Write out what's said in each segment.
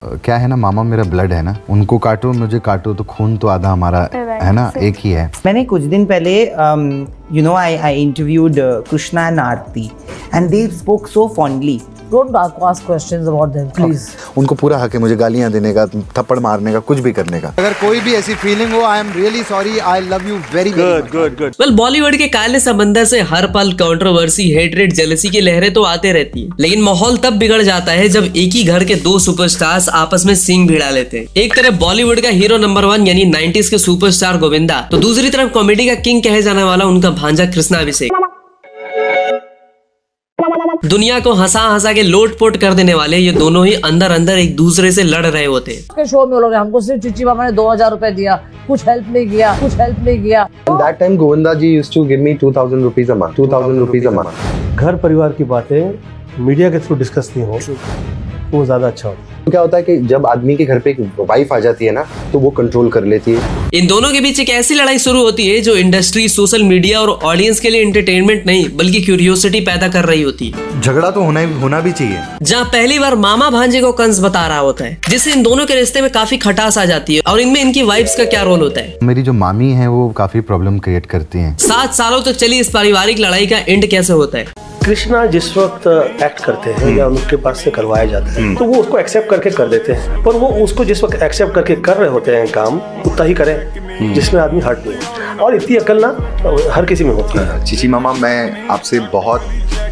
क्या है ना, मामा मेरा ब्लड है ना, उनको काटो मुझे काटो तो खून तो आधा हमारा है ना, एक ही है। मैंने कुछ दिन पहले I interviewed Krishna and Aarti and they spoke so fondly. Don't ask questions about them, please. उनको पूरा हक है मुझे गालियां देने का, थप्पड़ मारने का, कुछ भी करने का। अगर कोई भी ऐसी फीलिंग हो, I am really sorry, I love you very good. Well, Bollywood के काले समंदर से हर पल कंट्रोवर्सी, हेट्रेड, जेलसी की लहरें तो आते रहती है, लेकिन माहौल तब बिगड़ जाता है जब एक ही घर के दो सुपरस्टार्स आपस में सींग भिड़ा लेते हैं। एक तरफ बॉलीवुड का हीरो नंबर 1 यानी 90s के सुपरस्टार गोविंदा, तो दूसरी तरफ कॉमेडी का किंग कहे जाने वाला उनका भांजा कृष्णा अभिषेक। दुनिया को हंसा हंसा के लोटपोट कर देने वाले ये दोनों ही अंदर अंदर एक दूसरे से लड़ रहे होते हैं। के शो में लोग हमको सिर्फ चिच्ची मामा ने 2000 रुपए दिया, कुछ हेल्प नहीं किया। That time Govinda ji used to give me 2000 rupees a month. 2000 rupees a month. घर परिवार की बातें मीडिया के थ्रू डिस्कस नहीं हो वो ज्यादा अच्छा होता है। क्या होता है कि जब आदमी के घर पे एक वाइफ आ जाती है ना, तो वो कंट्रोल कर लेती है। इन दोनों के बीच एक ऐसी लड़ाई शुरू होती है जो इंडस्ट्री, सोशल मीडिया और ऑडियंस के लिए एंटरटेनमेंट नहीं बल्कि क्यूरियोसिटी पैदा कर रही होती है। झगड़ा तो होना भी चाहिए। जहाँ पहली बार मामा भांजे को कंस बता रहा होता है, जिससे इन दोनों के रिश्ते में काफी खटास आ जाती है। और इनमें इनकी वाइफ्स का क्या रोल होता है? मेरी जो मामी है वो काफी प्रॉब्लम क्रिएट करती हैं। 7 सालों तक चली इस पारिवारिक लड़ाई का एंड कैसे होता है? कृष्णा जिस वक्त एक्ट करते हैं या उनके पास से करवाया जाता है तो वो उसको एक्सेप्ट करके कर देते हैं, पर वो उसको जिस वक्त एक्सेप्ट करके कर रहे होते हैं काम उतना ही करें जिसमें आदमी हर्ट नहीं। और इतनी अकल ना हर किसी में होती है। चिची मामा, मैं आपसे बहुत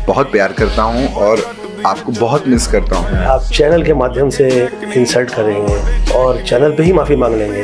बहुत प्यार करता हूँ और आपको बहुत मिस करता हूँ। आप चैनल के माध्यम से इंसल्ट करेंगे और चैनल पे ही माफी मांग लेंगे,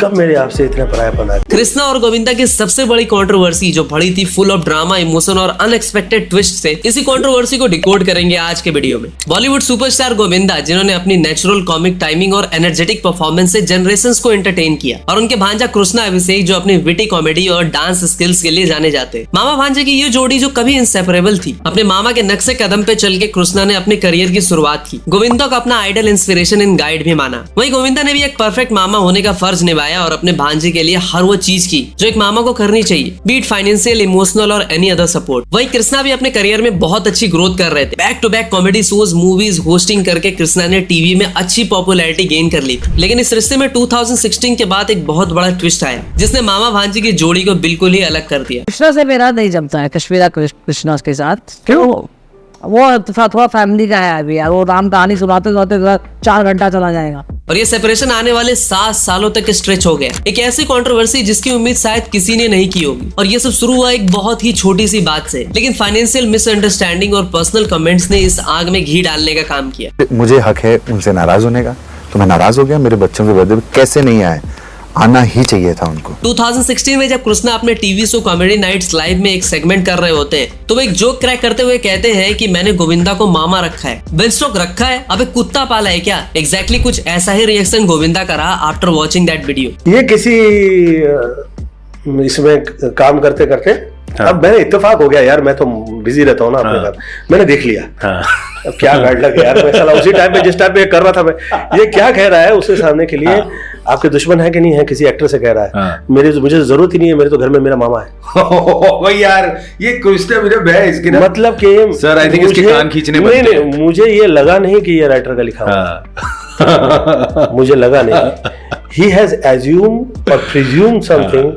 कब मेरे आपसे इतना परायापन आया? कृष्णा और गोविंदा की सबसे बड़ी कंट्रोवर्सी जो भरी थी फुल ऑफ ड्रामा, इमोशन और अनएक्सपेक्टेड ट्विस्ट से, इसी कंट्रोवर्सी को डिकोड करेंगे आज के वीडियो में। बॉलीवुड सुपरस्टार गोविंदा, जिन्होंने अपनी नेचुरल कॉमिक टाइमिंग और एनर्जेटिक परफॉर्मेंस से जनरेशंस को एंटरटेन किया, और उनके भांजा कृष्णा अभिषेक जो अपनी विटी कॉमेडी और डांस स्किल्स के लिए जाने जाते हैं। मामा भांजे की ये जोड़ी जो कभी इंसेपरेबल थी। अपने मामा के नक्शे कदम पे चल के कृष्णा ने अपने करियर की शुरुआत की। गोविंदा को अपना आइडल, इंस्पिरेशन एंड गाइड भी माना। वहीं गोविंदा ने भी एक परफेक्ट मामा होने का फर्ज निभाया और अपने भांजे के लिए हर वो चीज की जो एक मामा को करनी चाहिए, बीट फाइनेंशियल, इमोशनल और एनी अदर सपोर्ट। वहीं कृष्णा भी अपने करियर में बहुत अच्छी ग्रोथ कर रहे थे। Back to back comedy shows, movies hosting करके कृष्णा ने टीवी में अच्छी पॉपुलैरिटी गेन कर ली थी। लेकिन इस रिश्ते में 2016 के बाद एक बहुत बड़ा ट्विस्ट आया जिसने मामा भांजे की जोड़ी को बिल्कुल ही अलग कर दिया। कृष्णा से मेरा नहीं जमता है, कश्मीरा कृष्णा के साथ। क्यों? वो थोड़ा फैमिली का है अभी यार, वो राम कहानी सुनाते 4 घंटा चला जाएगा। और ये सेपरेशन आने वाले 7 सालों तक स्ट्रेच हो गया। एक ऐसी कंट्रोवर्सी जिसकी उम्मीद शायद किसी ने नहीं की होगी। और ये सब शुरू हुआ एक बहुत ही छोटी सी बात से, लेकिन फाइनेंशियल मिसअंडरस्टैंडिंग और पर्सनल कमेंट्स ने इस आग में घी डालने का काम किया। मुझे हक है उनसे नाराज होने का, तो मैं नाराज हो गया। मेरे बच्चों के बर्थडे कैसे नहीं आए, आना ही चाहिए था उनको। 2016 में जब कृष्णा अपने TV show comedy nights live में एक सेगमेंट कर रहे होते हैं, तो वो एक जोक क्रैक करते हुए कहते हैं कि मैंने गोविंदा को मामा रखा है। बेलस्टॉक रखा है? अबे कुत्ता पाला है क्या? एग्जैक्टली कुछ ऐसा ही रिएक्शन गोविंदा का रहा आफ्टर वॉचिंग दैट वीडियो। ये किसी इसमें काम करते करते अब मैंने इत्तेफाक हो गया यार, मैं तो बिजी रहता हूँ ना अपने घर, मैंने देख लिया। अब क्या गाइड लग यार, मैं साला उसी टाइम पे जिस टाइम पे कर रहा था मैं, ये क्या कह रहा है उसके सामने के लिए आपके दुश्मन है कि नहीं है, किसी एक्टर से कह रहा है। मुझे जरूरत ही नहीं है, मेरे तो घर में मेरा मामा है। वही यार, ये कृष्णा मेरे है इसकी ना, मतलब कि सर आई थिंक इसके कान खींचने नहीं, मुझे ये लगा नहीं कि ये राइटर का लिखा हुआ। मुझे लगा नहीं, he has assumed or presumed something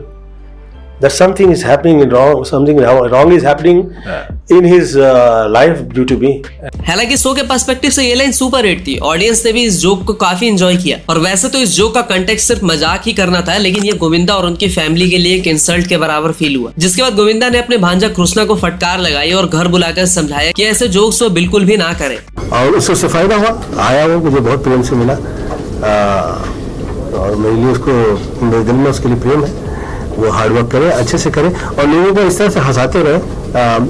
that something is happening wrong, something wrong is happening in his life due to me. हालांकि शो के पर्सपेक्टिव से ये लाइन सुपर हिट थी, ऑडियंस ने भी इस जोक को काफी एंजॉय किया। और वैसे तो इस जोक का कंटेक्स्ट सिर्फ मजाक ही करना था, लेकिन ये गोविंदा और उनकी फैमिली के लिए एक इंसल्ट के बराबर फील हुआ। जिसके बाद गोविंदा ने अपने भांजा कृष्णा को फटकार लगाई और घर बुलाकर समझाया कि ऐसे जोक्स वो बिल्कुल भी ना करे। और उससे फायदा हुआ, आया वो मुझे बहुत प्रेम से मिला और मेरे लिए उसको, मेरे दिल में उसके लिए प्रेम है। वो हार्डवर्क करे, अच्छे से करे और लोगों को इस तरह से हंसाते रहे,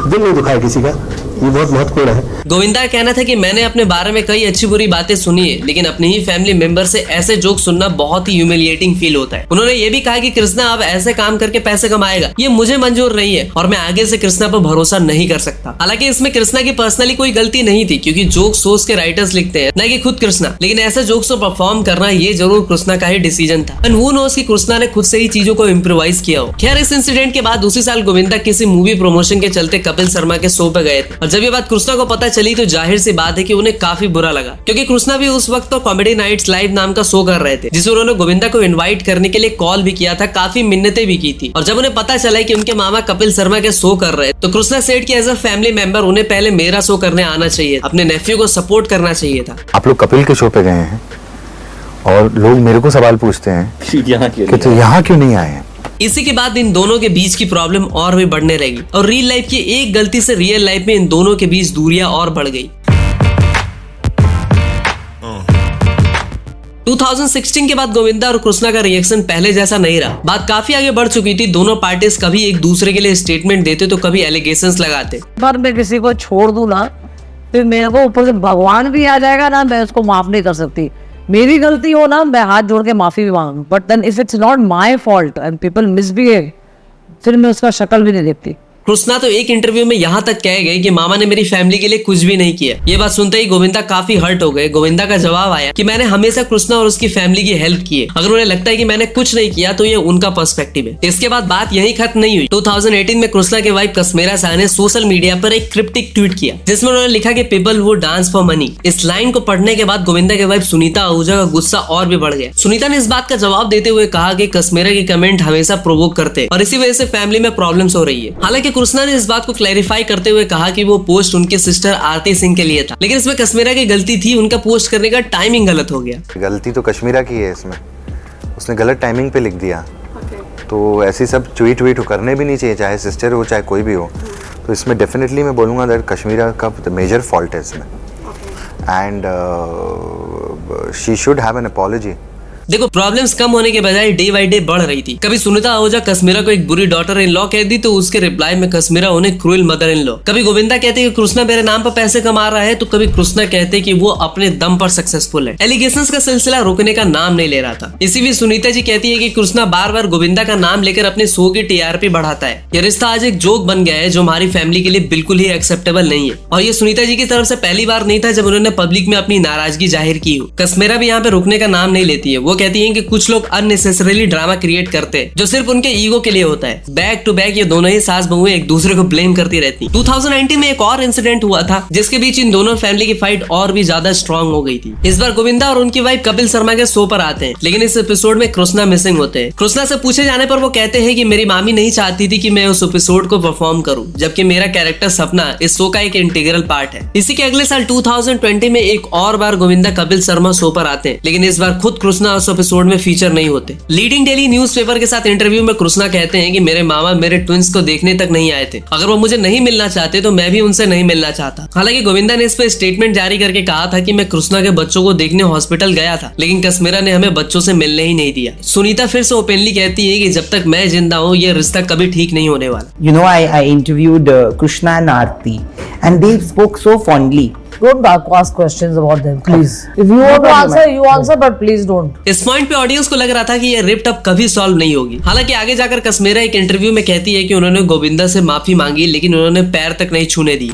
दिल नहीं दुखाए किसी का, ये बहुत महत्वपूर्ण है। गोविंदा का कहना था कि मैंने अपने बारे में कई अच्छी बुरी बातें सुनी है, लेकिन अपनी ही फैमिली मेंबर से ऐसे जोक सुनना बहुत ही ह्यूमिलिएटिंग फील होता है। उन्होंने ये भी कहा कि कृष्णा अब ऐसे काम करके पैसे कमाएगा, ये मुझे मंजूर नहीं है और मैं आगे से कृष्णा पर भरोसा नहीं कर सकता। हालांकि इसमें कृष्णा की पर्सनली कोई गलती नहीं थी, क्योंकि जोक सोच के राइटर्स लिखते हैं, न कि खुद कृष्णा। लेकिन ऐसे जोक्स को परफॉर्म करना ये जरूर कृष्णा का ही डिसीजन था। एंड हू नोस कि कृष्णा ने खुद से ही चीजों को इम्प्रोवाइज किया हो। खैर, इस इंसिडेंट के बाद उसी साल गोविंदा किसी मूवी प्रमोशन के चलते कपिल शर्मा के शो पे गए थे, और जब ये बात कृष्णा को पता चली तो जाहिर सी बात है कि उन्हें काफी बुरा लगा, क्योंकि कृष्णा भी उस वक्त तो कॉमेडी नाइट्स लाइव नाम का शो कर रहे थे, जिसमें उन्होंने गोविंदा को इनवाइट करने के लिए कॉल भी किया था, काफी मिन्नतें भी की थी। और जब उन्हें पता चला कि उनके मामा कपिल शर्मा के शो कर रहे तो कृष्णा सेड कि एज अ फैमिली मेंबर उन्हें पहले मेरा शो करने आना चाहिए, अपने नेफ्यू को सपोर्ट करना चाहिए था। आप लोग कपिल के शो पे गए हैं और लोग मेरे को सवाल पूछते हैं कि तो यहाँ क्यों नहीं आए हैं। इसी के बाद इन दोनों के बीच की प्रॉब्लम और भी बढ़ने लगी और रियल लाइफ की एक गलती से रियल लाइफ में इन दोनों के बीच दूरियां और बढ़ गई। 2016 के बाद गोविंदा और कृष्णा का रिएक्शन पहले जैसा नहीं रहा। बात काफी आगे बढ़ चुकी थी। दोनों पार्टीज कभी एक दूसरे के लिए स्टेटमेंट देते तो कभी एलिगेशंस लगाते। पर मैं किसी को छोड़ दूं ना, फिर मेरे को ऊपर से भगवान भी आ जाएगा ना, मैं उसको माफ नहीं कर सकती। मेरी गलती हो ना, मैं हाथ जोड़ के माफी भी मांगू, but then if it's not my fault and people misbehave, फिर मैं उसका शक्ल भी नहीं देखती। कृष्णा तो एक इंटरव्यू में यहाँ तक कह गए कि मामा ने मेरी फैमिली के लिए कुछ भी नहीं किया। ये बात सुनते ही गोविंदा काफी हर्ट हो गए। गोविंदा का जवाब आया कि मैंने हमेशा कृष्णा और उसकी फैमिली की हेल्प की है। अगर उन्हें लगता है कि मैंने कुछ नहीं किया तो ये उनका पर्सपेक्टिव है। इसके बाद बात यही खत्म नहीं हुई। 2018 में कृष्णा के वाइफ कश्मीरा शाह ने सोशल मीडिया पर एक क्रिप्टिक ट्वीट किया, जिसमें उन्होंने लिखा कि पीपल वो डांस फॉर मनी। इस लाइन को पढ़ने के बाद गोविंदा के वाइफ सुनीता आहूजा का गुस्सा और भी बढ़ गया। सुनीता ने इस बात का जवाब देते हुए कहा कि कश्मीरा के कमेंट हमेशा प्रोवोक करते और इसी वजह से फैमिली में प्रॉब्लम्स हो रही है। हालांकि कृष्णा ने इस बात को क्लैरिफाई करते हुए कहा कि वो पोस्ट उनके सिस्टर आरती सिंह के लिए था, लेकिन इसमें कश्मीरा की गलती थी। उनका पोस्ट करने का टाइमिंग गलत हो गया। गलती तो कश्मीरा की है इसमें, उसने गलत टाइमिंग पे लिख दिया। तो ऐसी सब ट्वीट करने भी नहीं चाहिए, चाहे सिस्टर हो चाहे कोई भी हो। तो इसमें डेफिनेटली मैं बोलूँगा दैट कश्मीरा का मेजर फॉल्ट है इसमें, and she should have an apology. देखो, प्रॉब्लम्स कम होने के बजाय डे बाई डे बढ़ रही थी। कभी सुनीता आहूजा कश्मीरा को एक बुरी डॉटर इन लॉ कह दी तो उसके रिप्लाई में कश्मीरा उन्हें क्रूएल मदर इन लॉ। कभी गोविंदा कहते कि कृष्णा मेरे नाम पर पैसे कमा रहा है तो कभी कृष्णा कहते कि वो अपने दम पर सक्सेसफुल है। एलिगेशंस का सिलसिला रुकने का नाम नहीं ले रहा था। इसी भी सुनीता जी कहती है कि कृष्णा बार बार गोविंदा का नाम लेकर अपने शो की टीआरपी बढ़ाता है। यह रिश्ता आज एक जोक बन गया है जो हमारी फैमिली के लिए बिल्कुल ही एक्सेप्टेबल नहीं है। और ये सुनीता जी की तरफ से पहली बार नहीं था जब उन्होंने पब्लिक में अपनी नाराजगी जाहिर की हो। कश्मीरा भी यहाँ पे रुकने का नाम नहीं लेती है। वो कहती है कि कुछ लोग अननेसेसरीली ड्रामा क्रिएट करते हैं जो सिर्फ उनके ईगो के लिए होता है। बैक टू बैक ये दोनों ही सास बहुएं एक दूसरे को ब्लेम करती रहती। 2019 में एक और इंसिडेंट हुआ था जिसके बीच इन दोनों फैमिली की फाइट और भी ज्यादा स्ट्रांग हो गई थी। इस बार गोविंदा और उनकी वाइफ कपिल शर्मा के शो पर आते हैं, लेकिन इस एपिसोड में कृष्णा मिसिंग होते हैं। कृष्णा से पूछे जाने पर वो कहते हैं कि मेरी मामी नहीं चाहती थी कि मैं उस एपिसोड को परफॉर्म करूं, जबकि मेरा कैरेक्टर सपना इस शो का एक इंटीग्रल पार्ट है। इसी के अगले साल 2020 में एक और बार गोविंदा कपिल शर्मा शो पर आते हैं, लेकिन इस बार खुद कृष्णा उस एपिसोड में फीचर नहीं होते। लीडिंग डेली न्यूज़पेपर के साथ इंटरव्यू में कृष्णा कहते हैं कि मेरे मामा मेरे ट्विंस को देखने तक नहीं आए थे। अगर वो मुझे नहीं मिलना चाहते तो मैं भी उनसे नहीं मिलना चाहता। हालांकि गोविंदा ने इस पर स्टेटमेंट जारी करके कहा था कि मैं कृष्णा के बच्चों को देखने हॉस्पिटल गया था, लेकिन कश्मीरा ने हमें बच्चों से मिलने ही नहीं दिया। सुनीता फिर से ओपनली कहती है कि जब तक मैं जिंदा हूँ ये रिश्ता कभी ठीक नहीं होने वाला। You know, I interviewed Krishna and Aarti, and they spoke so fondly. Don't ask questions about them, please. If you want to answer, you answer, but please don't. इस पॉइंट पे ऑडियंस को लग रहा था कि ये रिफ्ट अब कभी सॉल्व नहीं होगी। हालांकि आगे जाकर कश्मीरा एक इंटरव्यू में कहती है कि उन्होंने गोविंदा से माफी मांगी, लेकिन उन्होंने पैर तक नहीं छूने दी।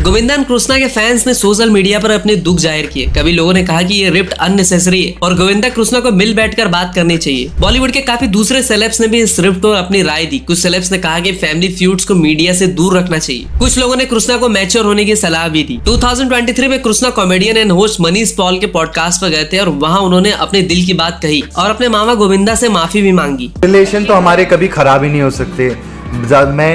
गोविंदा और कृष्णा के फैंस ने सोशल मीडिया पर अपने दुख जाहिर किए। कभी लोगों ने कहा कि ये रिफ्ट अननेसेसरी है और गोविंदा कृष्णा को मिल बैठकर बात करनी चाहिए। बॉलीवुड के काफी दूसरे सेलेब्स ने भी इस रिफ्ट को अपनी राय दी। कुछ सेलेब्स ने कहा कि फैमिली फ्यूड्स को मीडिया से दूर रखना चाहिए। कुछ लोगों ने कृष्णा को मैच्योर होने की सलाह भी दी। 2023 में Krishna comedian and host Manish Paul के पॉडकास्ट पर गए थे और वहाँ उन्होंने अपने दिल की बात कही और अपने मामा गोविंदा से माफी भी मांगी। रिलेशन तो हमारे कभी खराब ही नहीं हो सकते। मैं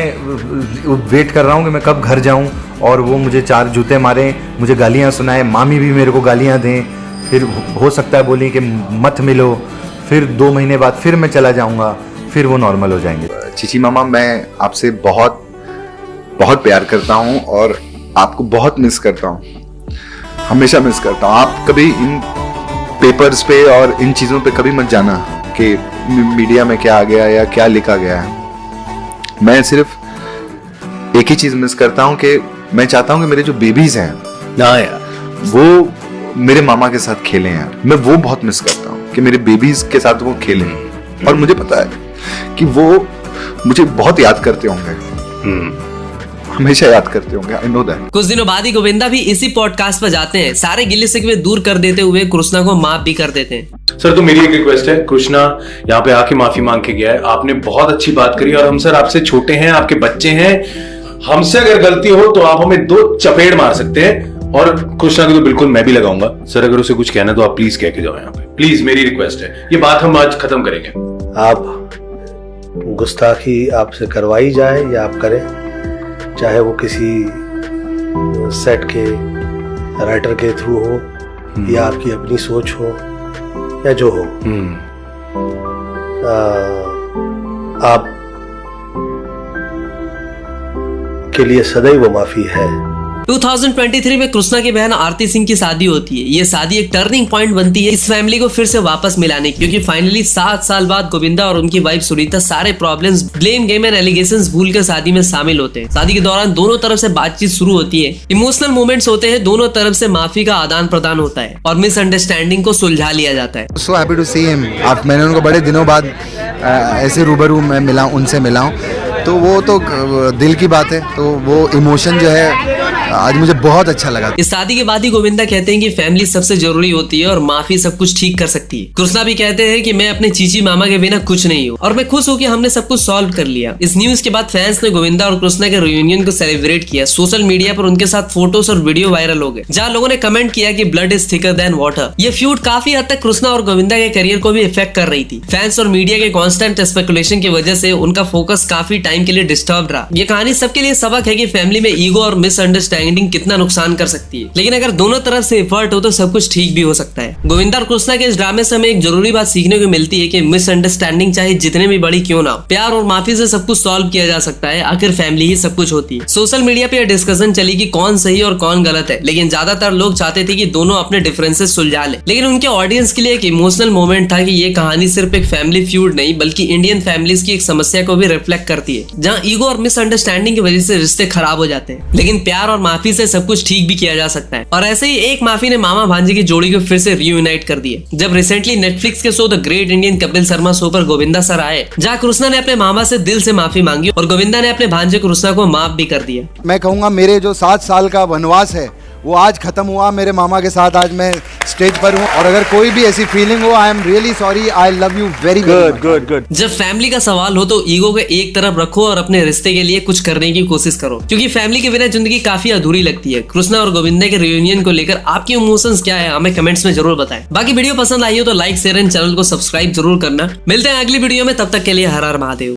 वेट कर रहा हूँ कि मैं कब घर जाऊँ और वो मुझे 4 जूते मारे, मुझे गालियाँ सुनाए, मामी भी मेरे को गालियाँ दें, फिर हो सकता है बोली कि मत मिलो, फिर 2 महीने बाद फिर मैं चला जाऊँगा, फिर वो नॉर्मल हो जाएंगे। चीची मामा, मैं आपसे बहुत बहुत प्यार करता हूँ और आपको बहुत मिस करता हूँ, हमेशा मिस करता हूँ। आप कभी इन पेपर्स पे और इन चीज़ों पे कभी मत जाना कि मीडिया में क्या आ गया या क्या लिखा गया है। मैं सिर्फ एक ही चीज़ मिस करता हूँ कि मैं चाहता हूँ कि मेरे जो बेबीज हैं ना यार, वो मेरे मामा के साथ खेलें यार। मैं वो बहुत मिस करता हूँ कि मेरे बेबीज के साथ वो खेलें। और मुझे पता है कि वो मुझे बहुत याद करते होंगे, हमेशा याद करते होंगे। I know that. कुछ दिनों बाद ही गोविंदा भी इसी पॉडकास्ट पर जाते हैं। सारे गिले शिकवे दूर कर देते हुए कृष्णा को माफ भी कर देते हैं। सर तो मेरी एक रिक्वेस्ट है, कृष्णा यहाँ पे आके माफी मांग के गया है, आपने बहुत अच्छी बात करी और हम सर आपसे छोटे हैं, आपके बच्चे हैं, हमसे अगर गलती हो तो आप हमें 2 चपेड़ मार सकते हैं और कृष्णा को तो बिल्कुल मैं भी लगाऊंगा। सर अगर उसे कुछ कहना तो आप प्लीज कह के जाओ यहाँ पे, प्लीज मेरी रिक्वेस्ट है, ये बात हम आज खत्म करेंगे। आप गुस्ताखी आपसे करवाई जाए या आप करें, चाहे वो किसी सेट के राइटर के थ्रू हो या आपकी अपनी सोच हो या जो हो, आप के लिए सदैव वो माफी है। 2023 में कृष्णा की बहन आरती सिंह की शादी होती है। ये शादी एक टर्निंग पॉइंट बनती है इस फैमिली को फिर से वापस मिलाने की, क्योंकि फाइनली 7 साल बाद गोविंदा और उनकी वाइफ सुनीता सारे problems, blame game and allegations भूलकर शादी में शामिल होते हैं। शादी के दौरान दोनों तरफ से बातचीत शुरू होती है, इमोशनल मोमेंट्स होते हैं, दोनों तरफ से माफी का आदान प्रदान होता है और मिसअंडरस्टैंडिंग को सुलझा लिया जाता है। So happy to see him. अब मैंने उनको बड़े दिनों बाद ऐसे रूबरू मैं मिला, उनसे मिला हूँ, तो वो तो दिल की बात है, तो वो इमोशन जो है आज मुझे बहुत अच्छा लगा। इस शादी के बाद ही गोविंदा कहते हैं कि फैमिली सबसे जरूरी होती है और माफी सब कुछ ठीक कर सकती है। कृष्णा भी कहते हैं कि मैं अपने चीची मामा के बिना कुछ नहीं हूँ और मैं खुश हूँ कि हमने सब कुछ सॉल्व कर लिया। इस न्यूज के बाद फैंस ने गोविंदा और कृष्णा के रियूनियन को सेलिब्रेट किया। सोशल मीडिया पर उनके साथ फोटोज और वीडियो वायरल हो गए, जहाँ लोगों ने कमेंट किया कि blood is thicker than water. ये फ्यूड काफी हद तक कृष्णा और गोविंदा के करियर को भी इफेक्ट कर रही थी। फैंस और मीडिया के कॉन्स्टेंट स्पेकुलेशन की वजह से उनका फोकस काफी टाइम के लिए डिस्टर्ब रहा। ये कहानी सबके लिए सबक है कि फैमिली में ईगो और मिसअंडरस्टैंडिंग कितना नुकसान कर सकती है, लेकिन अगर दोनों तरफ से एफर्ट हो तो सब कुछ ठीक भी हो सकता है। गोविंदा और कृष्णा के इस ड्रामे से हमें एक जरूरी बात सीखने को मिलती है कि मिसअंडरस्टैंडिंग चाहे जितने भी बड़ी क्यों ना हो, प्यार और माफी से सब कुछ सॉल्व किया जा सकता है। आखिर फैमिली ही सब कुछ होती है। सोशल मीडिया पे यह डिस्कशन चली कि कौन सही और कौन गलत है, लेकिन ज्यादातर लोग चाहते थे कि दोनों अपने डिफरेंसेस सुलझा ले। लेकिन उनके ऑडियंस के लिए एक इमोशनल मोमेंट था कि ये कहानी सिर्फ एक फैमिली फ्यूड नहीं बल्कि इंडियन फैमिलीज की एक समस्या को भी रिफ्लेक्ट करती है, जहाँ ईगो और मिसअंडरस्टैंडिंग की वजह से रिश्ते खराब हो जाते हैं, लेकिन प्यार और माफी से सब कुछ ठीक भी किया जा सकता है। और ऐसे ही एक माफी ने मामा भांजे की जोड़ी को फिर से रीयूनाइट कर दिया। जब रिसेंटली नेटफ्लिक्स के show the great Indian Kapil Sharma show पर गोविंदा सर आए, जहाँ कृष्णा ने अपने मामा से दिल से माफी मांगी और गोविंदा ने अपने भांजे कृष्णा को माफ भी कर दिया। मैं कहूँगा मेरे जो 7 साल का वनवास है वो आज खत्म हुआ। मेरे मामा के साथ आज मैं स्टेज पर हूँ और अगर कोई भी ऐसी फीलिंग हो, I am really sorry, I love you very good. जब फैमिली का सवाल हो तो ईगो को एक तरफ रखो और अपने रिश्ते के लिए कुछ करने की कोशिश करो, क्योंकि फैमिली के बिना जिंदगी काफी अधूरी लगती है। कृष्णा और गोविंदा के रियूनियन को लेकर आपके इमोशंस क्या है हमें कमेंट्स में जरूर बताएं। बाकी वीडियो पसंद आई हो तो लाइक शेयर एंड चैनल को सब्सक्राइब जरूर करना। मिलते हैं अगली वीडियो में, तब तक के लिए हर हर महादेव।